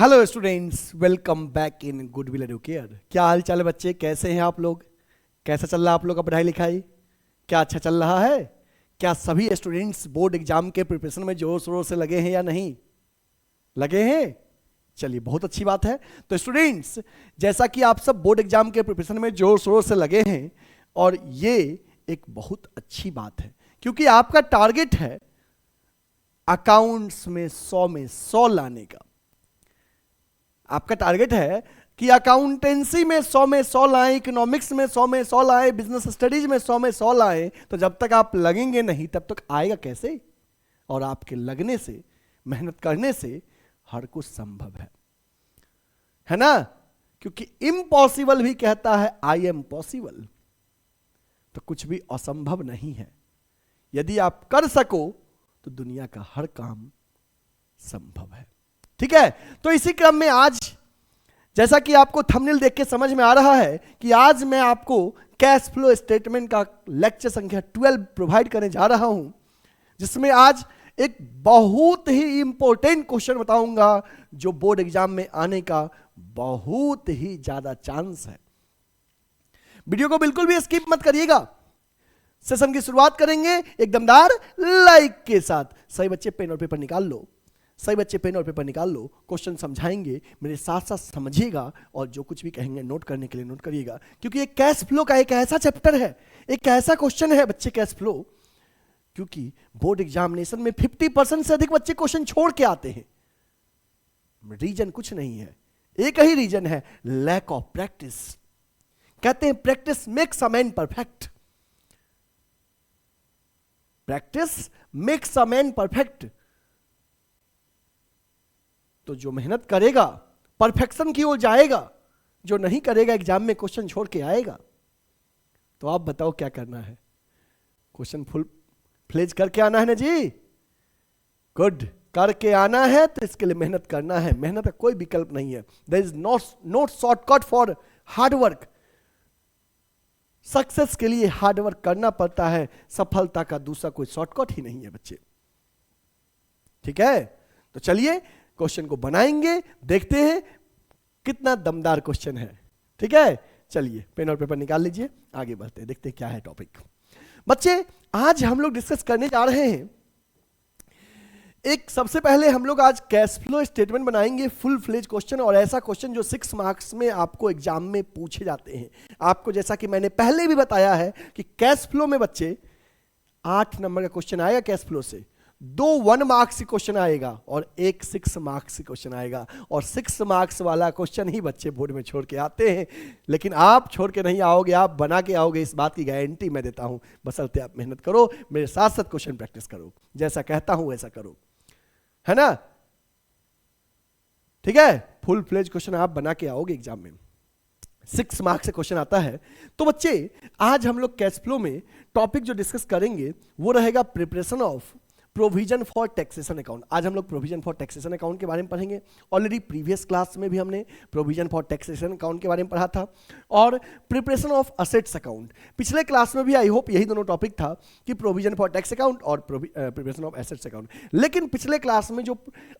Hello students, welcome back in goodwill Educare. क्या हाल चाल है बच्चे, कैसे हैं आप लोग? कैसा चल रहा है आप लोग का पढ़ाई लिखाई? क्या अच्छा चल रहा है? क्या सभी स्टूडेंट्स बोर्ड एग्जाम के प्रिपरेशन में जोर शोर से लगे हैं या नहीं लगे हैं? चलिए, बहुत अच्छी बात है। तो स्टूडेंट्स, जैसा कि आप सब बोर्ड एग्जाम के प्रिपरेशन में जोर शोर से लगे हैं, और ये एक बहुत अच्छी बात है क्योंकि आपका टारगेट है अकाउंट्स में 100 में 100 लाने का। आपका टारगेट है कि अकाउंटेंसी में 100 में 100 लाएं, इकोनॉमिक्स में 100 में 100 लाएं, बिजनेस स्टडीज में 100 में 100 लाएं। तो जब तक आप लगेंगे नहीं तब तक आएगा कैसे? और आपके लगने से, मेहनत करने से हर कुछ संभव है ना? क्योंकि इम्पॉसिबल भी कहता है आई एम पॉसिबल। तो कुछ भी असंभव नहीं है। यदि आप कर सको तो दुनिया का हर काम संभव है। ठीक है? तो इसी क्रम में आज, जैसा कि आपको थंबनेल देख के समझ में आ रहा है कि आज मैं आपको कैश फ्लो स्टेटमेंट का लेक्चर संख्या 12 प्रोवाइड करने जा रहा हूं, जिसमें आज एक बहुत ही इंपॉर्टेंट क्वेश्चन बताऊंगा जो बोर्ड एग्जाम में आने का बहुत ही ज्यादा चांस है। वीडियो को बिल्कुल भी स्किप मत करिएगा। सेशन की शुरुआत करेंगे एक दमदार लाइक के साथ। सही बच्चे पेन और पेपर निकाल लो, सही बच्चे पेन और पेपर निकाल लो। क्वेश्चन समझाएंगे, मेरे साथ साथ समझिएगा, और जो कुछ भी कहेंगे नोट करने के लिए नोट करिएगा, क्योंकि ये कैश फ्लो का एक ऐसा चैप्टर है, एक ऐसा क्वेश्चन है बच्चे, कैश फ्लो। क्योंकि बोर्ड एग्जामिनेशन में 50% से अधिक बच्चे क्वेश्चन छोड़ के आते हैं। रीजन कुछ नहीं है, एक ही रीजन है, लैक ऑफ प्रैक्टिस। कहते हैं practice makes a man perfect. Practice makes a man perfect. तो जो मेहनत करेगा परफेक्शन की ओर जाएगा, जो नहीं करेगा एग्जाम में क्वेश्चन छोड़ के आएगा। तो आप बताओ क्या करना है? क्वेश्चन फुल फ्लेज करके आना है ना जी? गुड, करके आना है तो इसके लिए मेहनत करना है। मेहनत का कोई विकल्प नहीं है। There is not shortcut for hard work. Success के लिए हार्ड वर्क करना पड़ता है, सफलता का दूसरा कोई शॉर्टकट ही नहीं है बच्चे। ठीक है? तो चलिए क्वेश्चन को बनाएंगे, देखते हैं कितना दमदार क्वेश्चन है। ठीक है? चलिए पेन और पेपर निकाल लीजिए, आगे बढ़ते हैं, देखते हैं क्या है टॉपिक। बच्चे, आज हम लोग डिस्कस करने जा रहे हैं एक, सबसे पहले हम लोग आज कैश फ्लो स्टेटमेंट बनाएंगे, फुल फ्लेज क्वेश्चन, और ऐसा क्वेश्चन जो 6 मार्क्स में आपको एग्जाम में पूछे जाते हैं। आपको जैसा कि मैंने पहले भी बताया है कि कैश फ्लो में बच्चे 8 नंबर का क्वेश्चन आएगा कैश फ्लो से, 2 1 मार्क्स की क्वेश्चन आएगा और 1 6 मार्क्स की क्वेश्चन आएगा। और 6 मार्क्स वाला क्वेश्चन ही बच्चे बोर्ड में छोड़ के आते हैं, लेकिन आप छोड़ के नहीं आओगे, आप बना के आओगे, इस बात की गारंटी मैं देता हूं। बशर्ते आप मेहनत करो, मेरे साथ साथ क्वेश्चन प्रैक्टिस करो, जैसा कहता हूं वैसा करो, है ना? ठीक है? फुल फ्लेज क्वेश्चन आप बना के आओगे एग्जाम में, 6 मार्क्स से क्वेश्चन आता है। तो बच्चे, आज हम लोग कैश फ्लो में टॉपिक जो डिस्कस करेंगे वो रहेगा preparation of provision for taxation account. आज हम लोग प्रोविजन फॉर टैक्सेशन अकाउंट के बारे में पढ़ेंगे। ऑलरेडी प्रीवियस क्लास में भी हमने प्रोविजन फॉर टैक्सेशन अकाउंट के बारे में पढ़ा था, और प्रिपरेशन ऑफ असेट्स अकाउंट पिछले क्लास में भी। आई होप यही दोनों टॉपिक था कि प्रोविजन फॉर टैक्स अकाउंट और प्रिपरेशन ऑफ एसेट्स अकाउंट। लेकिन पिछले क्लास में जो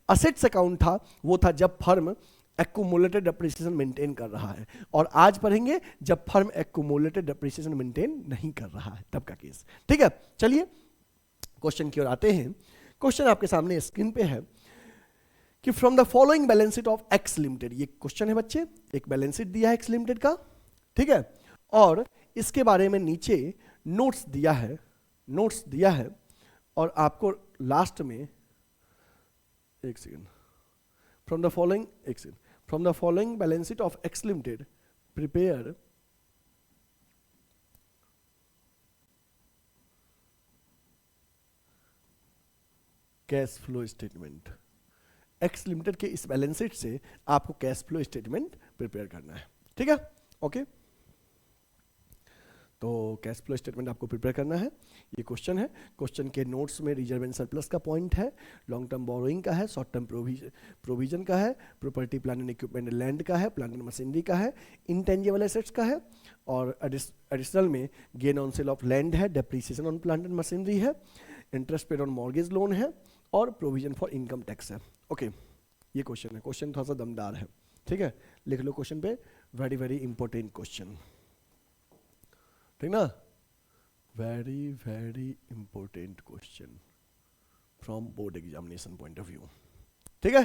असेट्स अकाउंट था वो था जब फर्म एक्यूमुलेटेड डेप्रिसिएशन मेंटेन कर रहा है, और आज पढ़ेंगे जब फर्म एक्यूमुलेटेड डेप्रिसिएशन मेंटेन नहीं कर रहा है तब का केस। ठीक है? चलिए क्वेश्चन की ओर आते हैं। क्वेश्चन आपके सामने स्क्रीन पे है कि from the following balance sheet of x limited. ये क्वेश्चन है बच्चे, एक बैलेंस शीट दिया है एक्स लिमिटेड का, ठीक है, और इसके बारे में नीचे नोट्स दिया है, और आपको लास्ट में एक second, from the following balance sheet of x limited prepare cash flow statement. X limited के इस बैलेंस शीट से आपको कैश फ्लो स्टेटमेंट प्रिपेयर करना है। ठीक है? ओके, तो कैश फ्लो स्टेटमेंट आपको प्रिपेयर करना है। ये क्वेश्चन है, क्वेश्चन के नोट्स में रिजर्व एंड सरप्लस का पॉइंट है, लॉन्ग टर्म बोरोइंग का है, शॉर्ट टर्म प्रोविजन का है, property plant and equipment land का है, प्लांट एंड मशीनरी का है, इंटेंजिबल एसेट्स का है, और एडिशनल में gain on sale of land है, depreciation on plant and machinery है, interest paid on mortgage loan है, और प्रोविजन फॉर इनकम टैक्स है। ओके, ये क्वेश्चन है, क्वेश्चन थोड़ा सा दमदार है, ठीक है, लिख लो क्वेश्चन पे, वेरी वेरी इंपॉर्टेंट क्वेश्चन, ठीक ना, very very important question from board examination point of view, ठीक है।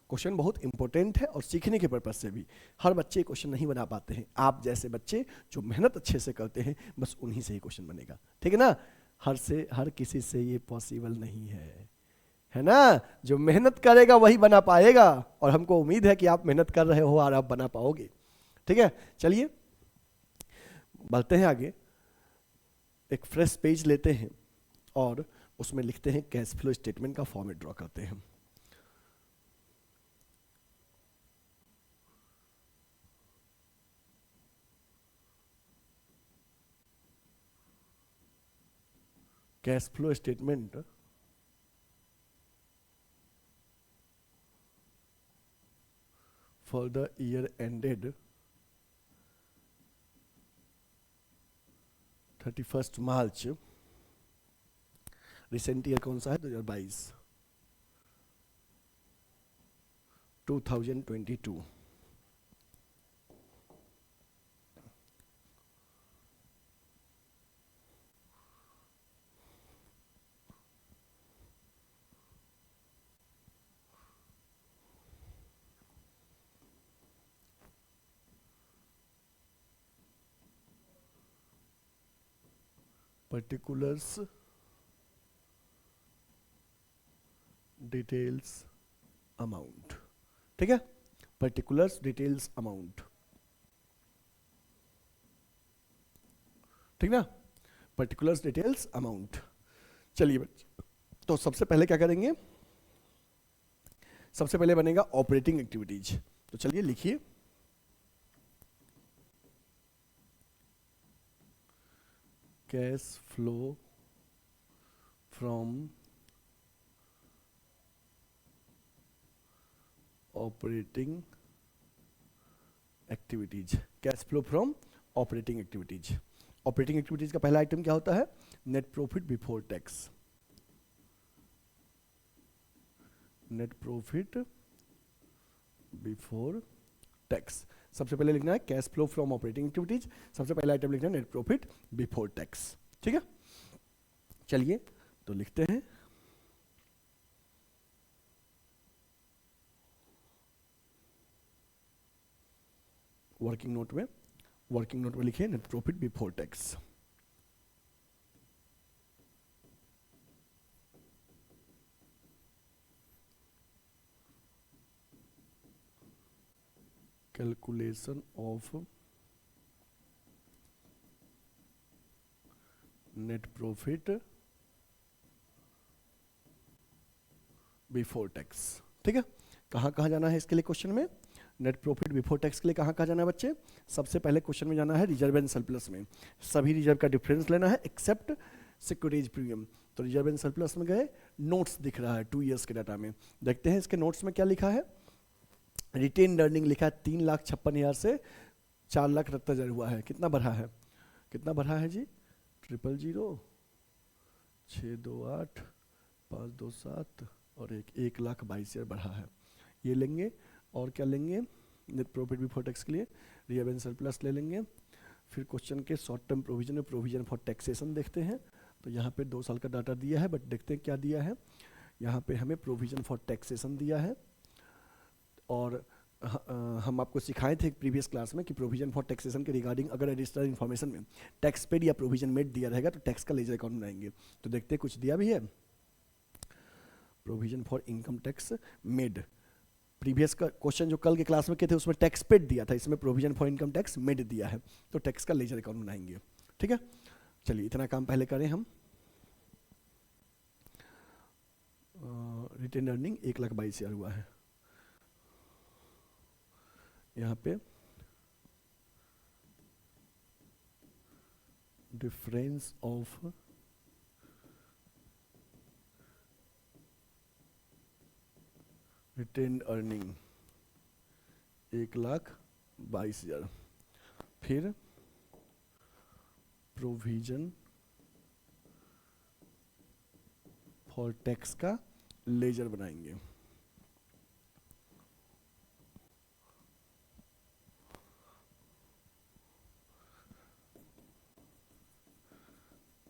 क्वेश्चन बहुत इंपॉर्टेंट है और सीखने के पर्पज से भी, हर बच्चे क्वेश्चन नहीं बना पाते हैं, आप जैसे बच्चे जो मेहनत अच्छे से करते हैं बस उन्हीं से ही क्वेश्चन बनेगा, ठीक है ना, हर किसी से ये पॉसिबल नहीं है ना, जो मेहनत करेगा वही बना पाएगा, और हमको उम्मीद है कि आप मेहनत कर रहे हो और आप बना पाओगे, ठीक है। चलिए बढ़ते हैं आगे, एक फ्रेश पेज लेते हैं और उसमें लिखते हैं कैश फ्लो स्टेटमेंट का फॉर्मेट ड्रॉ करते हैं। Cash flow statement for the year ended 31 March, recent year कौन सा है, 2022, 2022, पर्टिकुलर्स डिटेल्स अमाउंट, ठीक है, पर्टिकुलर्स डिटेल्स अमाउंट, ठीक ना, पर्टिकुलर्स डिटेल्स अमाउंट। चलिए बच्चे, तो सबसे पहले क्या करेंगे, सबसे पहले बनेगा ऑपरेटिंग एक्टिविटीज, तो चलिए लिखिए cash flow from operating activities, cash flow from operating activities. Operating activities का पहला आइटम क्या होता है, net profit before tax, net profit before tax. सबसे पहले लिखना है cash flow from operating activities, सबसे पहला आइटम लिखना है नेट प्रॉफिट बिफोर टैक्स, ठीक है। चलिए तो लिखते हैं वर्किंग नोट में, वर्किंग नोट में लिखिए net profit before tax. Calculation of net profit before tax, ठीक है। कहाँ कहाँ जाना है इसके लिए क्वेश्चन में, नेट प्रॉफिट बिफोर टैक्स के लिए कहाँ कहाँ जाना है बच्चे, सबसे पहले क्वेश्चन में जाना है रिजर्व एंड सरप्लस में, सभी रिजर्व का डिफरेंस लेना है एक्सेप्ट सिक्योरिटीज प्रीमियम, तो रिजर्व एंड सरप्लस में गए, नोट्स दिख रहा है 2 ईयर्स के डाटा में, देखते हैं इसके नोट्स में क्या लिखा है, रिटेन अर्निंग लिखा है 3,56,000 से 4,70,000 हुआ है, कितना बढ़ा है, कितना बढ़ा है जी, 0000628 527 और 1,22,000 बढ़ा है, ये लेंगे, और क्या लेंगे, नेट प्रॉफिट बिफोर टैक्स के लिए रिजर्व एंड सरप्लस ले लेंगे। फिर क्वेश्चन के शॉर्ट टर्म प्रोविजन में प्रोविजन फॉर टैक्सेशन देखते हैं, तो यहाँ पे 2 साल का डाटा दिया है, बट देखते हैं क्या दिया है, यहाँ पे हमें प्रोविजन फॉर टैक्सेशन दिया है, और हम आपको सिखाए थे प्रीवियस क्लास में कि प्रोविजन फॉर टैक्सेशन के रिगार्डिंग अगर एडिशनल इन्फॉर्मेशन में टैक्स पेड या प्रोविजन मेड दिया रहेगा तो टैक्स का लेजर अकाउंट बनाएंगे, तो देखते हैं कुछ दिया भी है, provision for income tax made, previous का क्वेश्चन जो कल के क्लास में किए थे उसमें टैक्स पेड दिया था, इसमें provision for income tax made दिया है, तो टैक्स का लेजर अकाउंट बनाएंगे, ठीक है। चलिए इतना काम पहले करें हम, रिटेन अर्निंग 1,22,000 हुआ है, यहाँ पे डिफरेंस ऑफ रिटेन अर्निंग 1,22,000, फिर प्रोविजन फॉर टैक्स का लेजर बनाएंगे,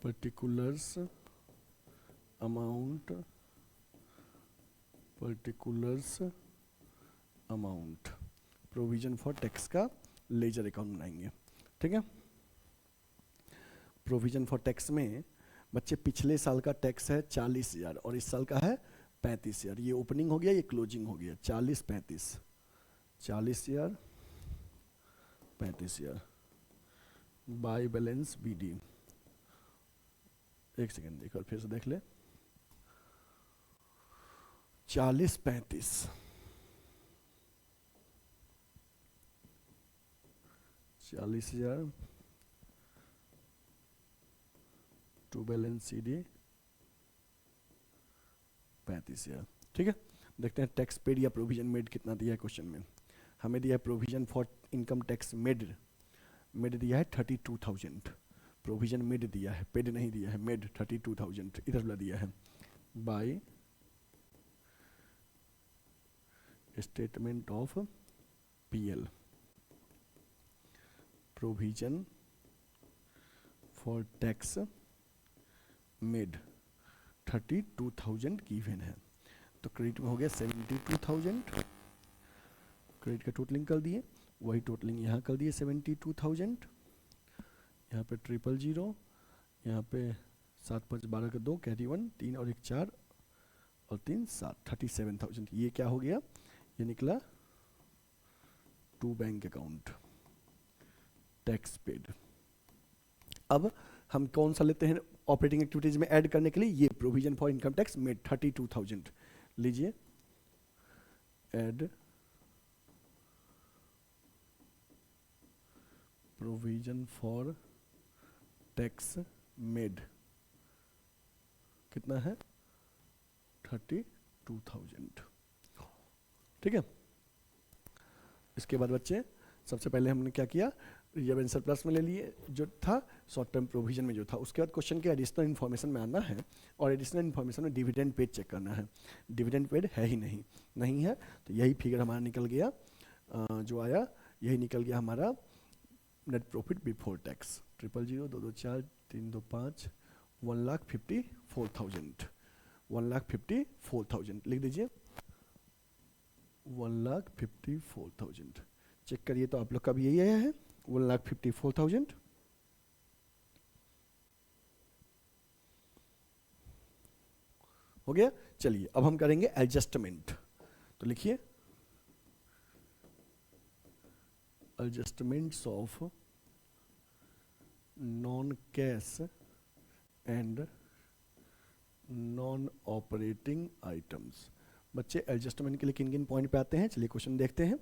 particulars amount, provision for tax का लेजर अकाउंट बनाएंगे। ठीक है, प्रोविजन फॉर टैक्स में बच्चे पिछले साल का टैक्स है 40,000 और इस साल का है 35,000। ये ओपनिंग हो गया, ये क्लोजिंग हो गया। 40,000 40,000 35,000 बाय बैलेंस बीडी। एक सेकेंड एक बार फिर से देख ले। 40,000 40,000 टू बैलेंस सीडी 35,000। ठीक है, देखते हैं टैक्स पेड या प्रोविजन मेड कितना दिया है क्वेश्चन में। हमें दिया है provision for income tax made दिया है 32,000। प्रोविजन मेड दिया है, पेड नहीं दिया है, मेड 32,000 इधर वाला दिया है। By statement of PL, provision for tax made 32,000 given है। तो क्रेडिट में हो गया 72,000, क्रेडिट का टोटलिंग कर दिए, वही टोटलिंग यहाँ कर दिए 72,000। यहाँ पे 000, यहाँ पे 7 5 12 का 2 कैरी 1 3 और 1 4 और 3 7 37,000। ये क्या हो गया, ये निकला to bank account tax paid. अब हम कौन सा लेते हैं ऑपरेटिंग एक्टिविटीज में ऐड करने के लिए, ये provision for income tax made 32,000 लीजिए। Add provision for tax made कितना है 32,000। ठीक है, इसके बाद बच्चे सबसे पहले हमने क्या किया, रिजर्व एंड सरप्लस में ले लिए जो था, शॉर्ट टर्म प्रोविजन में जो था। उसके बाद क्वेश्चन के एडिशनल इन्फॉर्मेशन में आना है और एडिशनल इन्फॉर्मेशन में डिविडेंड पेड चेक करना है। डिविडेंड पेड है ही नहीं है, तो यही फिगर हमारा निकल गया, जो आया यही निकल गया हमारा नेट प्रॉफिट बिफोर टैक्स 000 224 325 1,54,000 1,54,000 लिख दीजिए 1,54,000। चेक करिए तो आप लोग का भी यही आया है 1,54,000। हो गया। चलिए अब हम करेंगे एडजस्टमेंट, तो लिखिए adjustments of non cash and non operating items. बच्चे एडजस्टमेंट के लिए किन किन पॉइंट पे आते हैं, चलिए क्वेश्चन देखते हैं।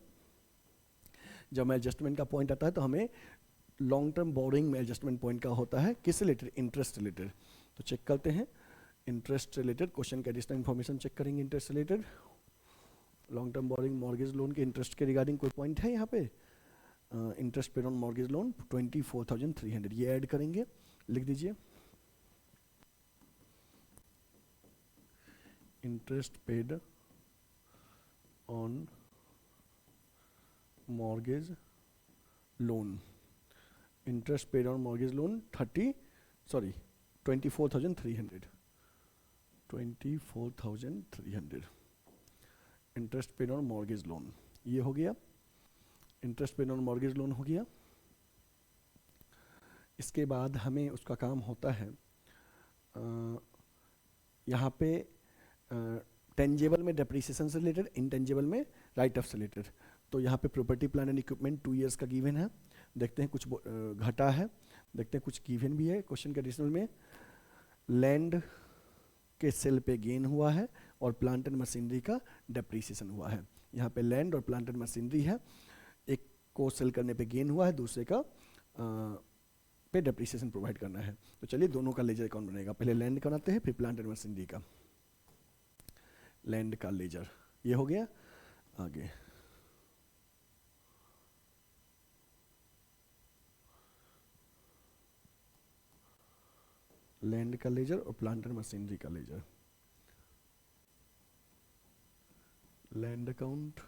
जब एडजस्टमेंट का पॉइंट आता है तो हमें लॉन्ग टर्म बोरिंग में एडजस्टमेंट पॉइंट का होता है किस रिलेटेड, इंटरेस्ट रिलेटेड। तो चेक करते हैं इंटरेस्ट रिलेटेड, क्वेश्चन के एडिशनल इन्फॉर्मेशन चेक करेंगे। Interest related long term borrowing mortgage loan के इंटरेस्ट के रिगार्डिंग कोई पॉइंट है यहाँ पे, interest paid on mortgage loan 24,300, ये ऐड करेंगे, लिख दीजिए interest paid on mortgage loan, interest paid on mortgage loan 24,300 interest paid on mortgage loan, ये हो गया interest paid on mortgage loan हो गया। इसके बाद हमें उसका काम होता है यहाँ पे टेंजेबल में डेप्रिसिएशन से रिलेटेड, इनटेंजेबल में राइट ऑफ से रिलेटेड। तो यहाँ पे property plant and equipment 2 years का गिवन है, देखते हैं कुछ घटा है, देखते हैं कुछ गिवन भी है क्वेश्चन के एडिशनल में। लैंड के सेल पे गेन हुआ है और प्लांट एंड मशीनरी का डेप्रिसिएशन हुआ है। यहाँ पे लैंड और प्लांट एंड मशीनरी है, एक को सेल करने पे गेन हुआ है, दूसरे का पे डेप्रिसिएशन प्रोवाइड करना है। तो चलिए दोनों का लेजर अकाउंट बनेगा, पहले लैंड का बनाते हैं फिर प्लांट एंड मशीनरी का। लैंड का लेजर ये हो गया। आगे लैंड का लेजर और प्लांट एंड मशीनरी का लेजर। लैंड अकाउंट,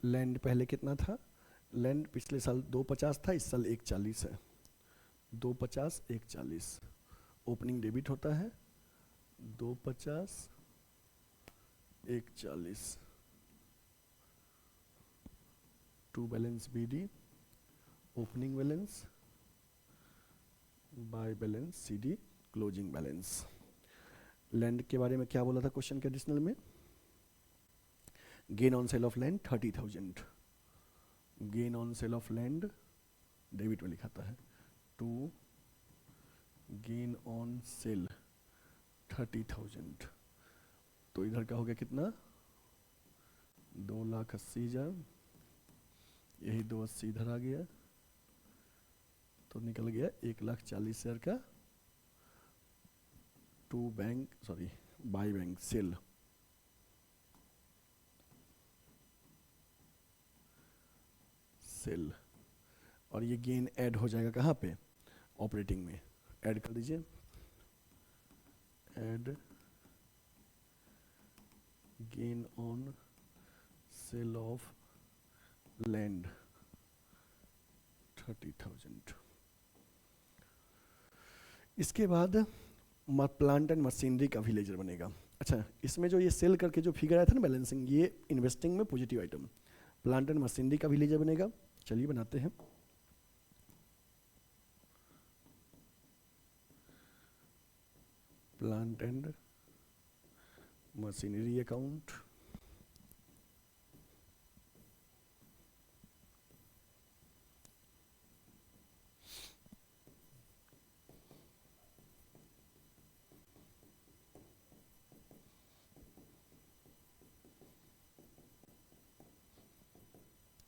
लैंड पहले कितना था, लैंड पिछले साल 250 था, इस साल 140 है, 250 140, ओपनिंग डेबिट होता है 250 140, to balance BD, opening balance by balance CD, closing balance. Land के बारे में क्या बोला था क्वेश्चन के एडिशनल में, gain on sale of land 30,000, gain on sale of land debit में लिखा था, टू गेन ऑन सेल 30,000, तो इधर का हो गया कितना 2,80,000, यही 280 इधर आ गया, तो निकल गया 1,40,000 का to bank sorry by bank sale. Sale और ये गेन ऐड हो जाएगा कहाँ पे, ऑपरेटिंग में, ऐड कर दीजिए, add gain on sale of land 30,000। इसके बाद प्लांट एंड मशीनरी का भी लेजर बनेगा। अच्छा, इसमें जो ये सेल करके जो फिगर आया था ना बैलेंसिंग, ये इन्वेस्टिंग में positive item, plant and machinery का भी लेजर बनेगा। चलिए बनाते हैं। प्लांट एंड मशीनरी अकाउंट,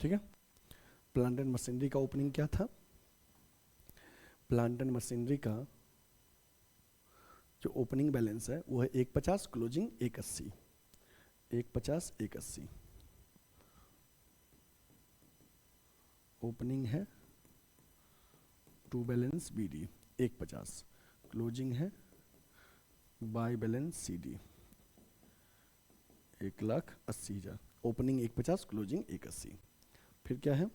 ठीक है। प्लांट एंड मशीनरी का ओपनिंग क्या था, प्लांट एंड मशीनरी का जो ओपनिंग बैलेंस है वो है 150, क्लोजिंग 180, 150 180, ओपनिंग है टू बैलेंस BD 150, क्लोजिंग है bye balance CD 1,80,000, opening 150, closing 180। फिर क्या है,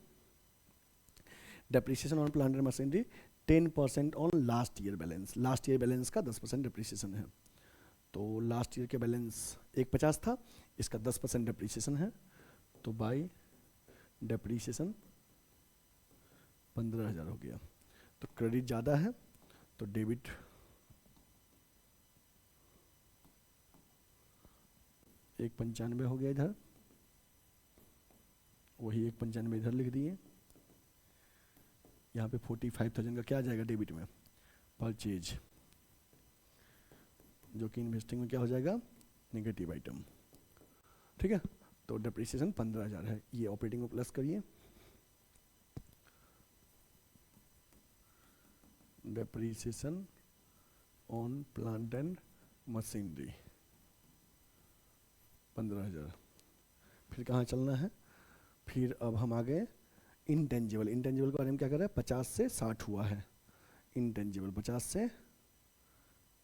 depreciation on plant and machinery 10% on last year balance, last year balance का 10% डेप्रिसिएशन है, तो लास्ट ईयर के बैलेंस 150 था, इसका 10% डेप्रिसिएशन है, तो बाय डेप्रिसिएशन 15,000 हो गया। तो क्रेडिट ज़्यादा है तो डेबिट 195 हो गया, इधर वही 195 इधर लिख दिए, यहाँ पे 45,000 का क्या आ जाएगा डेबिट में, परचेज, जो कि इन्वेस्टिंग में क्या हो जाएगा, नेगेटिव आइटम, ठीक है। तो डेप्रिसिएशन 15,000 है, ये ऑपरेटिंग में प्लस करिए, depreciation on plant and machinery 15,000। फिर कहाँ चलना है, फिर अब हम आ गए इंटेंजिबल, इंटेंजिबल के बारे में क्या कर रहा है, 50 से 60 हुआ है, इंटेंजिबल 50 से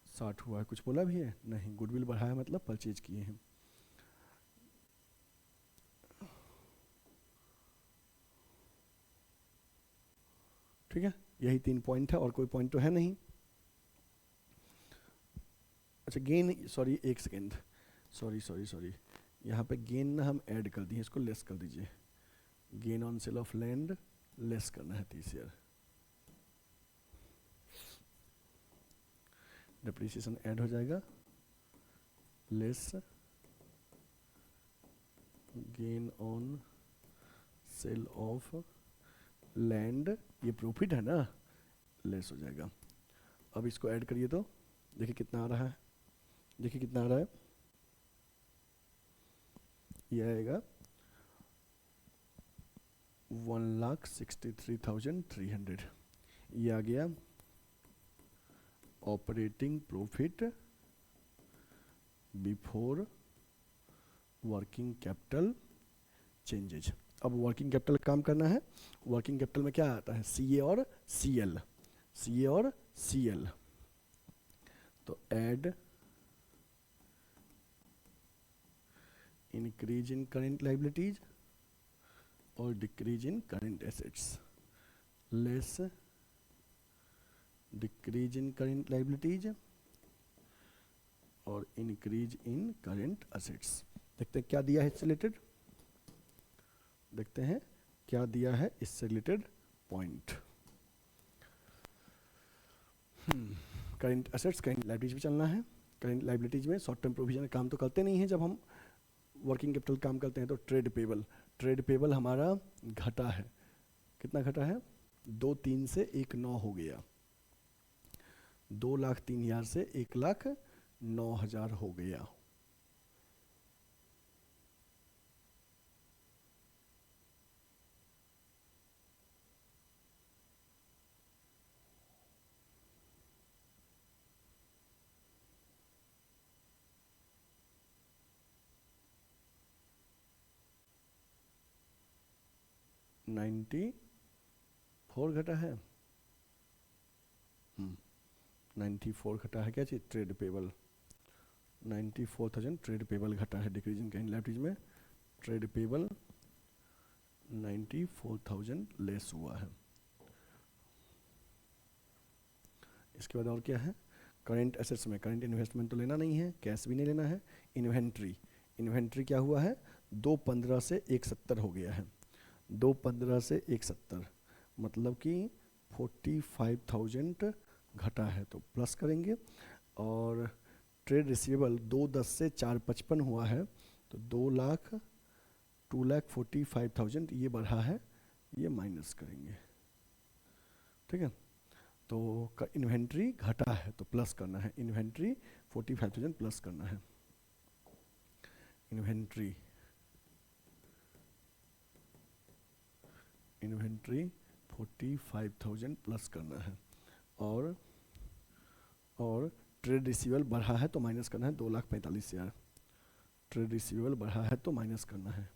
60 हुआ है, कुछ बोला भी है नहीं, गुडविल बढ़ाया मतलब परचेज किए हैं। ठीक है, यही 3 पॉइंट है और कोई पॉइंट तो है नहीं। अच्छा गेन, सॉरी एक सेकेंड, सॉरी यहाँ पे गेन ना हम ऐड कर दिए, इसको लेस कर दीजिए, gain on sale of land less करना है 30,000, डेप्रिसिएशन ऐड हो जाएगा, less gain on sale of land, ये प्रॉफिट है ना, लेस हो जाएगा। अब इसको ऐड करिए तो देखिए कितना आ रहा है, देखिए कितना आ रहा है, ये आएगा 1,63,300, ये आ गया operating profit before working capital changes. अब वर्किंग कैपिटल काम करना है, वर्किंग कैपिटल में क्या आता है, CA और CL, CA और CL, तो add increase in current liabilities और decrease in current assets, less decrease in current liabilities और इंक्रीज इन करेंट एसेट्स। देखते हैं क्या दिया है इससे रिलेटेड, देखते हैं क्या दिया है इससे related point. Current assets current liabilities में चलना है। करेंट लाइबिलिटीज में शॉर्ट टर्म प्रोविजन काम तो करते नहीं है, जब हम वर्किंग कैपिटल काम करते हैं तो ट्रेड पेबल हमारा घटा है, कितना घटा है, 2,3 से 1,9 हो गया, 2,03,000 से 1,09,000 हो गया। नाइन्टी 4 घटा है, 94 घटा है, क्या चीज, ट्रेड पेबल, 94,000 ट्रेड पेबल घटा है, डिक्रीज इन करेंट लाइबिलिटीज में ट्रेड पेबल 94,000 लेस हुआ है। इसके बाद और क्या है, करेंट एसेट्स में करंट इन्वेस्टमेंट तो लेना नहीं है, कैश भी नहीं लेना है। इन्वेंट्री क्या हुआ है, 2,15 से 1,70 हो गया है, 2,15 से 1,70 मतलब कि 45,000 घटा है, तो प्लस करेंगे। और ट्रेड रिसीवेबल 2,10 से 4,55 हुआ है, तो 2,45,000 ये बढ़ा है, ये माइनस करेंगे, ठीक है। तो इन्वेंट्री घटा है तो प्लस करना है, इन्वेंट्री 45,000 प्लस करना है, इन्वेंट्री 45,000 प्लस करना है। और ट्रेड रिसीवेबल बढ़ा है तो माइनस करना है 2,45,000, ट्रेड रिसीवेबल बढ़ा है तो माइनस करना है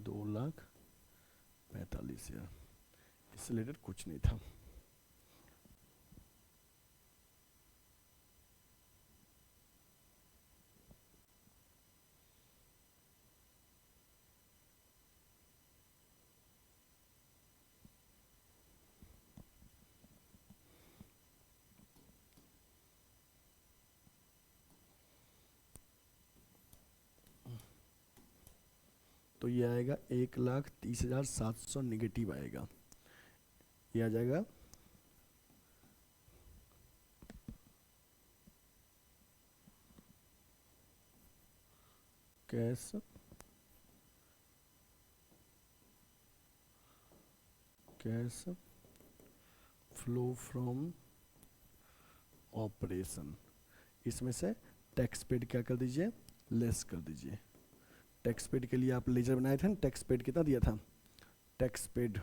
2,45,000। इससे रिलेटेड कुछ नहीं था। तो ये आएगा 1,30,700 निगेटिव आएगा, ये आ जाएगा कैश फ्लो फ्रॉम ऑपरेशन। इसमें से टैक्स पेड क्या कर दीजिए, लेस कर दीजिए। टैक्स पेड के लिए आप लेजर बनाए थे ना, टैक्स पेड कितना दिया था, टैक्स पेड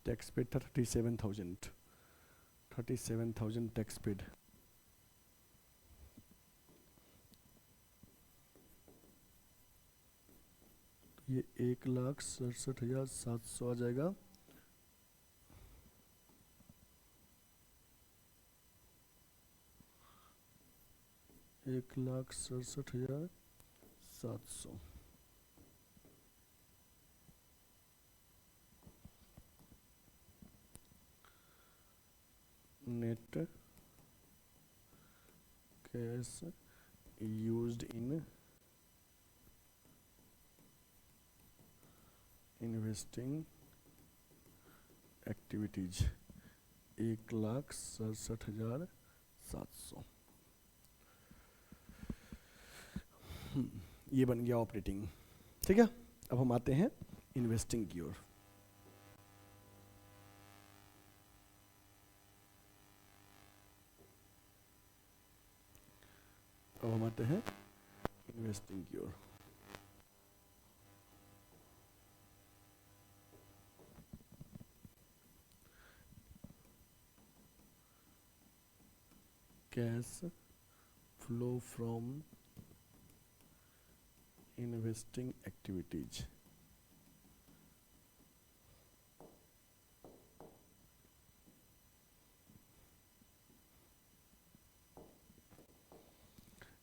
टैक्स पेड था 37,000 टैक्स पेड। ये 1,67,700 आ जाएगा। एक 1,67,700 net cash used in investing activities 1,67,700। ये बन गया ऑपरेटिंग, ठीक है। अब हम आते हैं इन्वेस्टिंग की ओर। अब हम आते हैं इन्वेस्टिंग की ओर। Cash flow from investing activities.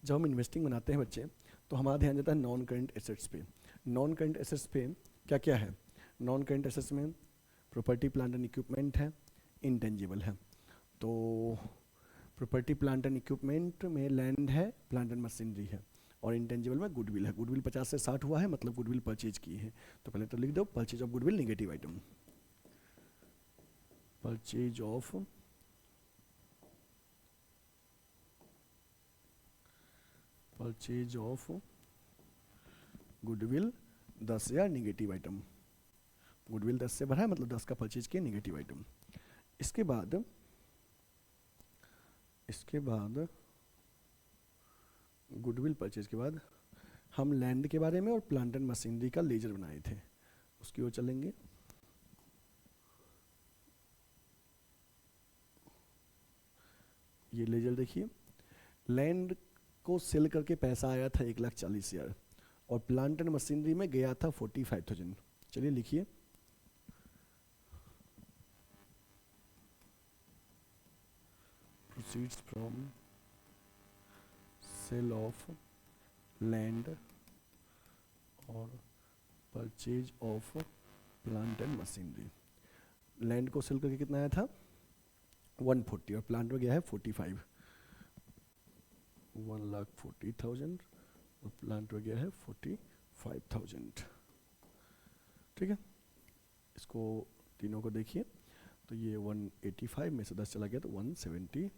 जब हम इन्वेस्टिंग बनाते हैं बच्चे, तो हमारा ध्यान जाता है नॉन करंट एसेट्स पे। नॉन करंट एसेट्स पे क्या क्या है? नॉन करंट एसेट्स में प्रॉपर्टी प्लांट एंड इक्विपमेंट है, इंटेंजिबल है। तो प्रॉपर्टी प्लांट एंड इक्विपमेंट में लैंड है, प्लांट एंड मशीनरी है, और इंटेंजिबल में गुडविल है। गुडविल 50 से 60 हुआ है, मतलब गुडविल परचेज की है। तो पहले तो लिख दो purchase of goodwill negative item, purchase of goodwill 10 या नेगेटिव आइटम। गुडविल 10 से बढ़ा है, मतलब 10 का परचेज किया, नेगेटिव आइटम। इसके बाद गुडविल परचेज के बाद हम लैंड के बारे में और प्लांट एंड मशीनरी का लेजर बनाए थे, उसकी ओर चलेंगे। ये लेजर देखिए, लैंड को सेल करके पैसा आया था 1,40,000 और प्लांट एंड मशीनरी में गया था 45,000। चलिए लिखिए, proceeds from sale of land और purchase of plant and machinery. Land को सेल करके कितना आया था? 140, और प्लांट में गया है 45, 1,40,000, और प्लांट में गया है 45,000। ठीक है, इसको तीनों को देखिए, तो ये 185 में से 10 चला गया तो 175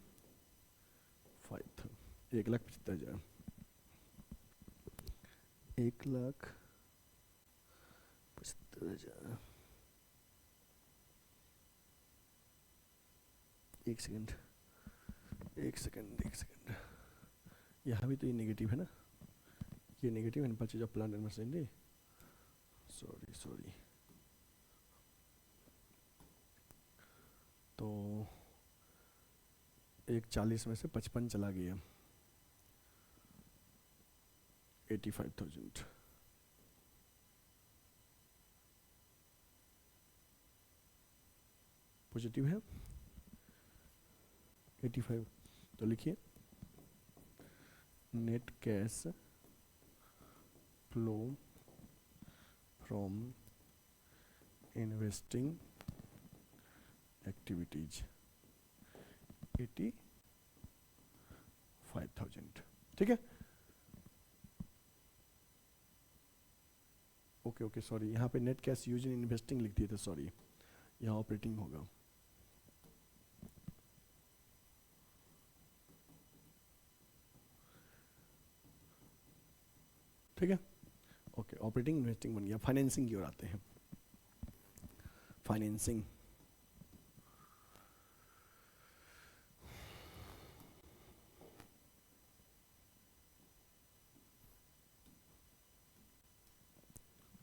था। 1,75,000, 1,75,000। एक सेकंड, यहाँ भी तो ये नेगेटिव है ना, ये नेगेटिव है ना, purchase of plant and machinery. Sorry, तो 1,40 में से 55 चला गया, 85,000। पॉजिटिव है 85, तो लिखिए net cash flow from investing activities 85,000। ठीक है, ओके, सॉरी, यहाँ पे net cash use in investing लिख दिए थे, सॉरी, यहाँ ऑपरेटिंग होगा। ठीक है, ओके, ऑपरेटिंग इन्वेस्टिंग बन गया। फाइनेंसिंग की ओर आते हैं। फाइनेंसिंग,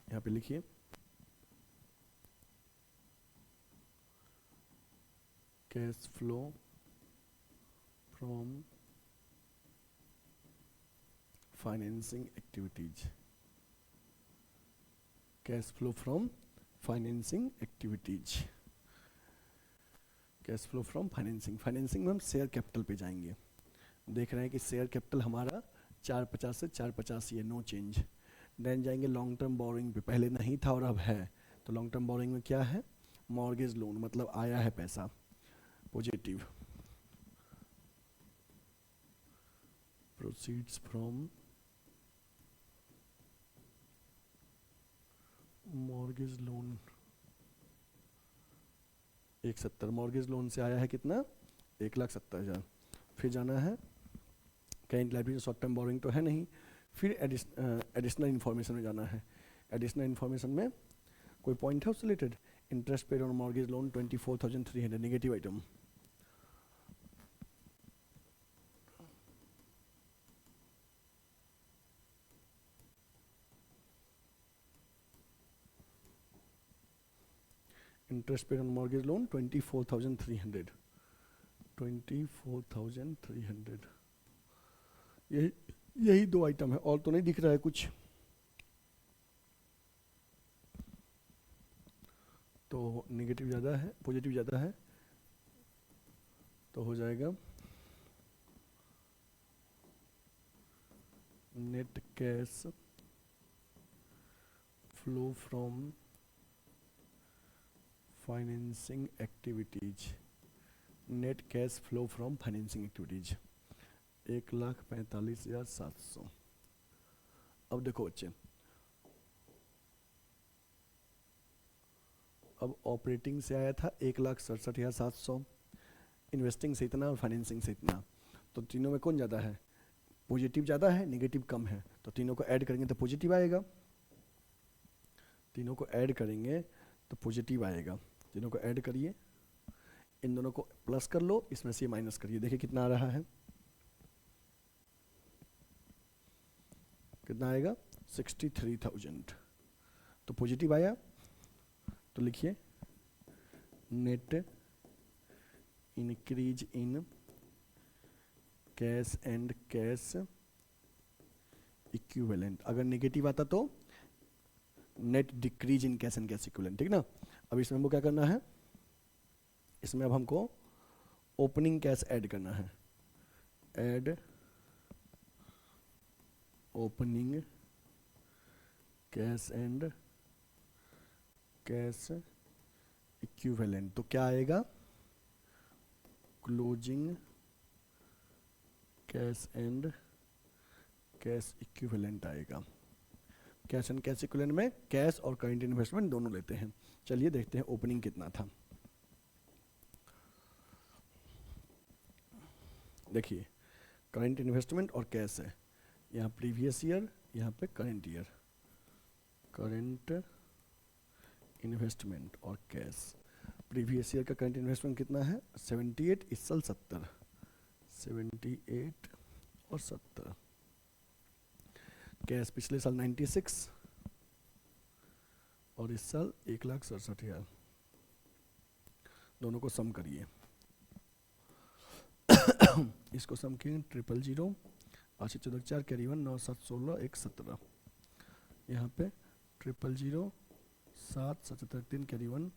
यहाँ पे लिखिए cash flow from financing activities. Cash flow from financing activities, cash flow from financing. Financing में हम शेयर कैपिटल पे जाएंगे। देख रहे हैं कि शेयर कैपिटल हमारा 450 से 485 है, नो चेंज। देन जाएंगे लॉन्ग टर्म बोरोइंग पे, पहले नहीं था और अब है। तो लॉन्ग टर्म बोरोइंग में क्या है? मॉर्गेज लोन, मतलब आया है पैसा, positive. Proceeds from mortgage loan 170, mortgage loan से आया है कितना? 1,70,000। फिर जाना है current liability, short term borrowing तो है नहीं। फिर एडिशनल इन्फॉर्मेशन में जाना है। एडिशनल इन्फॉर्मेशन में कोई पॉइंट है उससे related? Interest paid on mortgage loan 24,300, negative item. Interest paid on mortgage loan 24,300, 24,300। यही यही दो आइटम है, और तो नहीं दिख रहा है कुछ। तो नेगेटिव ज़्यादा है, पॉजिटिव ज़्यादा है, तो हो जाएगा net cash flow from financing activities, net cash flow from financing activities 1,45,700। अब देखो बच्चे, अब ऑपरेटिंग से आया था 1,67,700, इन्वेस्टिंग से इतना और फाइनेंसिंग से इतना, तो तीनों में कौन ज़्यादा है? पॉजिटिव ज़्यादा है, नेगेटिव कम है, तो तीनों को ऐड करेंगे तो पॉजिटिव आएगा। तीनों को ऐड करेंगे तो पॉजिटिव आएगा। तीनों को ऐड करिए, इन दोनों को प्लस कर लो, इसमें से माइनस करिए, देखिए कितना आ रहा है, कितना आएगा 63,000। तो पॉजिटिव आया, तो लिखिए net increase in cash and cash equivalent. अगर नेगेटिव आता तो net decrease in cash and cash equivalent, ठीक ना। अब इसमें हमको क्या करना है, इसमें अब हमको ओपनिंग कैश ऐड करना है, add opening cash and cash equivalent. तो क्या आएगा, closing cash and cash equivalent आएगा। कैश एंड कैश इक्विवेलेंट में कैश और करंट इन्वेस्टमेंट दोनों लेते हैं। चलिए देखते हैं ओपनिंग कितना था। देखिए करंट इन्वेस्टमेंट और कैश है, यहाँ प्रीवियस ईयर, यहाँ पे करंट ईयर, करंट इन्वेस्टमेंट और कैश। प्रीवियस ईयर का करंट इन्वेस्टमेंट कितना है 78, इस साल 70, 78 और 70। कैश पिछले साल 96 और इस साल 1,67,000। दोनों को सम करिए, इसको सम किए 000, 8,14,4 कैरी 1, 9, 7, 16, 1, 17। यहाँ पे 000, 7, 77, 3 कैरी 1,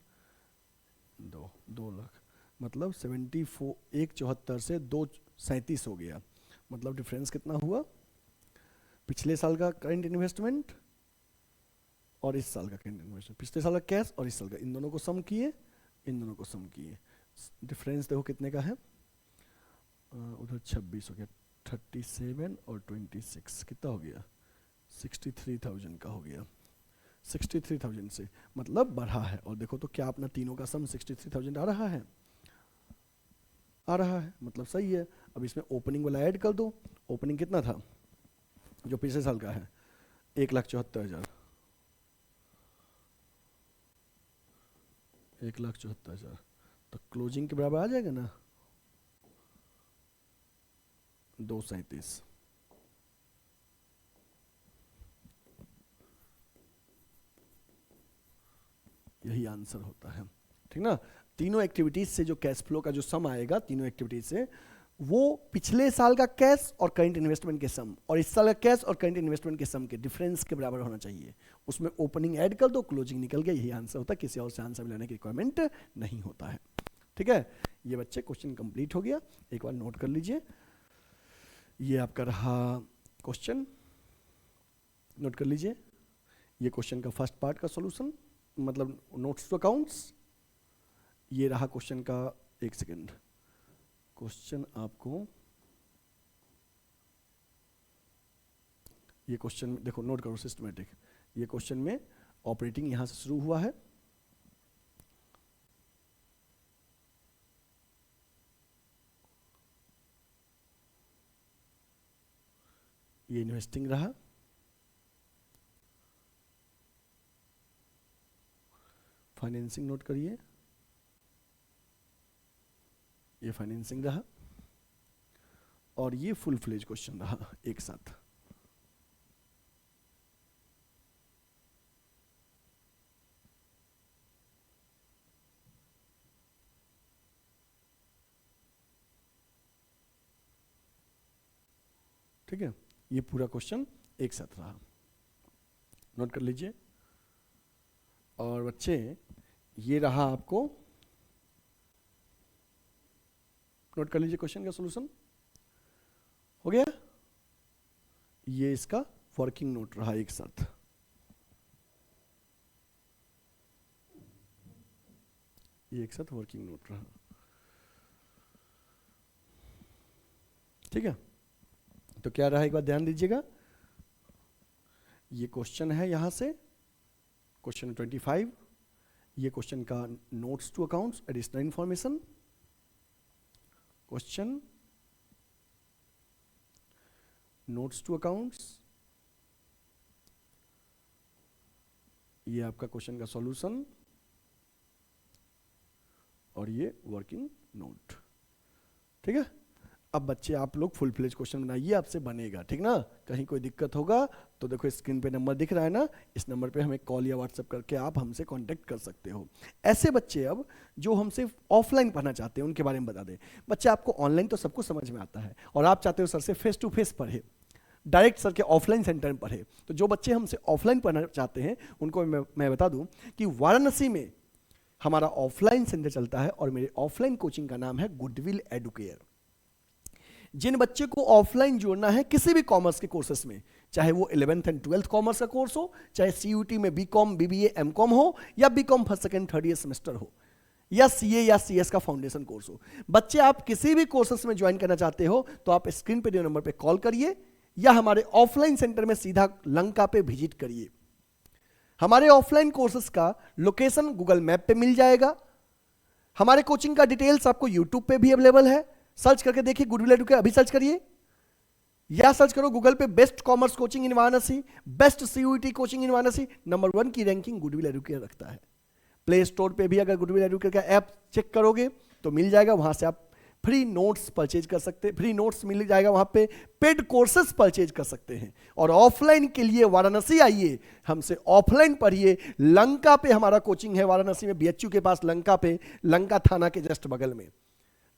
2 लाख, मतलब 74, 1,74 से 2,37 हो गया। मतलब डिफरेंस कितना हुआ, पिछले साल का करंट इन्वेस्टमेंट और इस साल का करंट इन्वेस्टमेंट, पिछले साल का कैश और इस साल का, इन दोनों को सम किए, इन दोनों को सम किए, डिफरेंस देखो कितने का है, उधर 26 हो गया, 37 और 26 कितना हो गया 63,000 का हो गया। 63,000 से मतलब बढ़ा है। और देखो तो क्या अपना तीनों का सम 63,000 आ रहा है, आ रहा है, मतलब सही है। अब इसमें ओपनिंग वाला ऐड कर दो, ओपनिंग कितना था जो पिछले साल का है 1,74,000, 1,74,000, तो क्लोजिंग के बराबर आ जाएगा ना 2,37। यही आंसर होता है, ठीक ना। तीनों एक्टिविटीज से जो कैश फ्लो का जो सम आएगा, तीनों एक्टिविटीज से, वो पिछले साल का कैश और करंट इन्वेस्टमेंट के सम और इस साल का कैश और करंट इन्वेस्टमेंट के सम के डिफरेंस के बराबर होना चाहिए। उसमें ओपनिंग ऐड कर दो, क्लोजिंग निकल गया, यही आंसर होता है, किसी और से आंसर मिलाने की रिक्वायरमेंट नहीं होता है। ठीक है, ये बच्चे क्वेश्चन कंप्लीट हो गया, एक बार नोट कर लीजिए। ये आपका रहा क्वेश्चन, नोट कर लीजिए। ये क्वेश्चन का फर्स्ट पार्ट का सॉल्यूशन, मतलब नोट्स टू अकाउंट्स। ये रहा क्वेश्चन का, एक सेकेंड, क्वेश्चन आपको, ये क्वेश्चन देखो नोट करो सिस्टमेटिक। ये क्वेश्चन में ऑपरेटिंग यहां से शुरू हुआ है, ये इन्वेस्टिंग रहा, फाइनेंसिंग नोट करिए, ये फाइनेंसिंग रहा, और ये फुल फ्लेज क्वेश्चन रहा एक साथ। ठीक। ठीक है, ये पूरा क्वेश्चन एक साथ रहा, नोट कर लीजिए। और बच्चे ये रहा आपको, नोट कर लीजिए क्वेश्चन का सॉल्यूशन हो गया। ये इसका वर्किंग नोट रहा एक साथ। ये एक साथ वर्किंग नोट रहा, ठीक है। तो क्या रहा एक बार ध्यान दीजिएगा, ये क्वेश्चन है यहां से क्वेश्चन 25, ये क्वेश्चन का notes to accounts additional information, question notes to accounts, ये आपका क्वेश्चन का सॉल्यूशन, और ये वर्किंग नोट, ठीक है। अब बच्चे आप लोग फुल फ्लेज क्वेश्चन बनाइए, आपसे बनेगा, ठीक ना। कहीं कोई दिक्कत होगा तो देखो स्क्रीन पे नंबर दिख रहा है ना, इस नंबर पे हमें कॉल या व्हाट्सएप करके आप हमसे कांटेक्ट कर सकते हो। ऐसे बच्चे अब जो हमसे ऑफलाइन पढ़ना चाहते हैं उनके बारे में बता दें। बच्चे आपको ऑनलाइन तो सबको समझ में आता है और आप चाहते हो सर से फेस टू फेस पढ़े, डायरेक्ट सर के ऑफलाइन सेंटर में पढ़े। तो जो बच्चे हमसे ऑफलाइन पढ़ना चाहते हैं उनको मैं बता दूं कि वाराणसी में हमारा ऑफलाइन सेंटर चलता है और मेरे ऑफलाइन कोचिंग का नाम है गुडविल एडुकेयर। जिन बच्चे को ऑफलाइन जोड़ना है किसी भी कॉमर्स के कोर्सेस में, चाहे वो 11th एंड 12th कॉमर्स का कोर्स हो, चाहे सीयूटी में बीकॉम, बीबीए, एमकॉम हो, या BCom first second third year semester हो, या सीए या सीएस का फाउंडेशन कोर्स हो, बच्चे आप किसी भी कोर्सेस में ज्वाइन करना चाहते हो तो आप स्क्रीन पे दिए नंबर पे कॉल करिए या हमारे ऑफलाइन सेंटर में सीधा लंका पे विजिट करिए। हमारे ऑफलाइन कोर्सेस का लोकेशन गूगल मैप पे मिल जाएगा। हमारे कोचिंग का डिटेल्स आपको यूट्यूब पे भी अवेलेबल है, सर्च करके देखिए गुडविल एडुकेयर, अभी सर्च करिए, या सर्च करो गूगल पे best commerce coaching in Varanasi, best CUT coaching in Varanasi, number 1 की रैंकिंग गुडविल एडुकेयर रखता है। प्ले स्टोर पे भी अगर गुडविल एडुकेयर का ऐप चेक करोगे तो मिल जाएगा, वहां से आप फ्री नोट्स परचेज कर सकते हैं, फ्री नोट्स मिल जाएगा वहां पे, पेड कोर्सेज परचेज कर सकते हैं। और ऑफलाइन के लिए वाराणसी आइए, हमसे ऑफलाइन पढ़िए। लंका पे हमारा कोचिंग है, वाराणसी में बीएचयू के पास लंका पे, लंका थाना के जस्ट बगल में,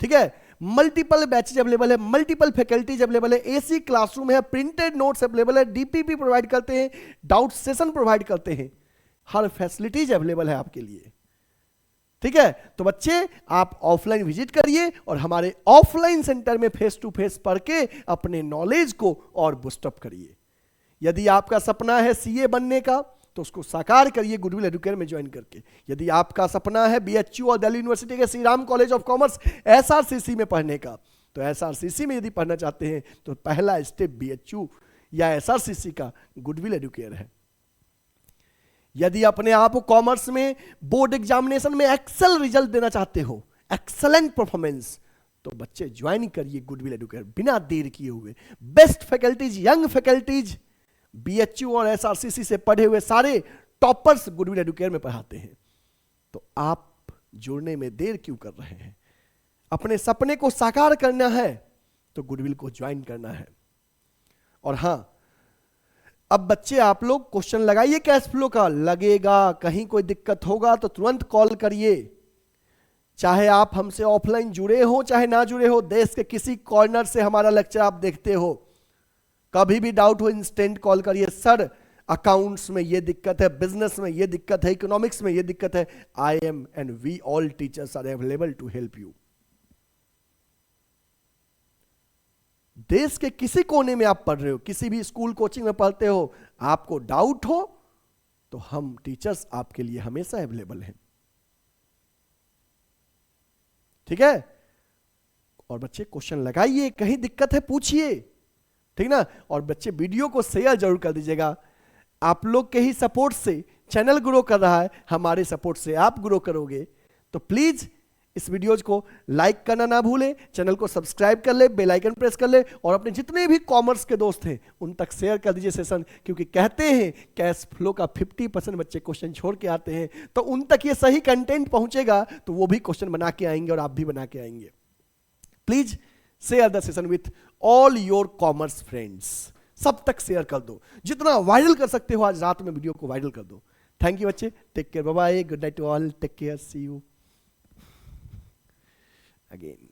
ठीक है। मल्टीपल बैचेज अवेलेबल है, मल्टीपल फैकल्टीज अवेलेबल है, एसी क्लासरूम है, प्रिंटेड नोट्स अवेलेबल है, डीपीपी प्रोवाइड करते हैं, डाउट सेशन प्रोवाइड करते हैं, हर फैसिलिटीज अवेलेबल है आपके लिए, ठीक है। तो बच्चे आप ऑफलाइन विजिट करिए और हमारे ऑफलाइन सेंटर में फेस टू फेस पढ़ के अपने नॉलेज को और बूस्टअप करिए। यदि आपका सपना है सीए बनने का तो उसको साकार करिए गुडविल एडुकेयर में ज्वाइन करके। यदि आपका सपना है बीएचयू और दिल्ली यूनिवर्सिटी के Shri Ram college of commerce SRCC में पढ़ने का, तो एसआरसीसी में यदि पढ़ना चाहते हैं तो पहला स्टेप बीएचयू या एसआरसीसी का गुडविल एडुकेयर है। यदि अपने आप को कॉमर्स में बोर्ड एग्जामिनेशन में एक्सेल रिजल्ट देना चाहते हो, एक्सेलेंट परफॉर्मेंस, तो बच्चे ज्वाइन करिए गुडविल एडुकेयर बिना देर किए हुए। Best faculties, young faculties, BHU और एसआरसीसी से पढ़े हुए सारे टॉपर्स गुडविल एडुकेयर में पढ़ाते हैं। तो आप जुड़ने में देर क्यों कर रहे हैं? अपने सपने को साकार करना है तो गुडविल को ज्वाइन करना है। और हां, अब बच्चे आप लोग क्वेश्चन लगाइए कैश फ्लो का, लगेगा कहीं कोई दिक्कत होगा तो तुरंत कॉल करिए। चाहे आप हमसे ऑफलाइन जुड़े हो चाहे ना जुड़े हो, देश के किसी कॉर्नर से हमारा लेक्चर आप देखते हो, कभी भी डाउट हो इंस्टेंट कॉल करिए। सर अकाउंट्स में ये दिक्कत है, बिजनेस में ये दिक्कत है, इकोनॉमिक्स में ये दिक्कत है, I am and we all teachers are available to help you. देश के किसी कोने में आप पढ़ रहे हो, किसी भी स्कूल कोचिंग में पढ़ते हो, आपको डाउट हो तो हम टीचर्स आपके लिए हमेशा अवेलेबल हैं, ठीक है। और बच्चे क्वेश्चन लगाइए, कहीं दिक्कत है पूछिए, ठीक ना। और बच्चे वीडियो को शेयर जरूर कर दीजिएगा। आप लोग के ही सपोर्ट से चैनल ग्रो कर रहा है, हमारे सपोर्ट से आप ग्रो करोगे। तो प्लीज इस वीडियोज को लाइक करना ना भूलें, चैनल को सब्सक्राइब कर ले, बेल आइकन प्रेस कर ले और अपने जितने भी कॉमर्स के दोस्त हैं उन तक शेयर कर दीजिए सेशन। क्योंकि कहते हैं कैश फ्लो का 50% बच्चे क्वेश्चन छोड़ के आते हैं, तो उन तक ये सही कंटेंट पहुंचेगा तो वो भी क्वेश्चन बना के आएंगे और आप भी बना के आएंगे। Please share the session with all your commerce friends, सब तक शेयर कर दो, जितना वायरल कर सकते हो आज रात में वीडियो को वायरल कर दो। थैंक यू बच्चे, take care, bye bye, good night to all, take care, see you again.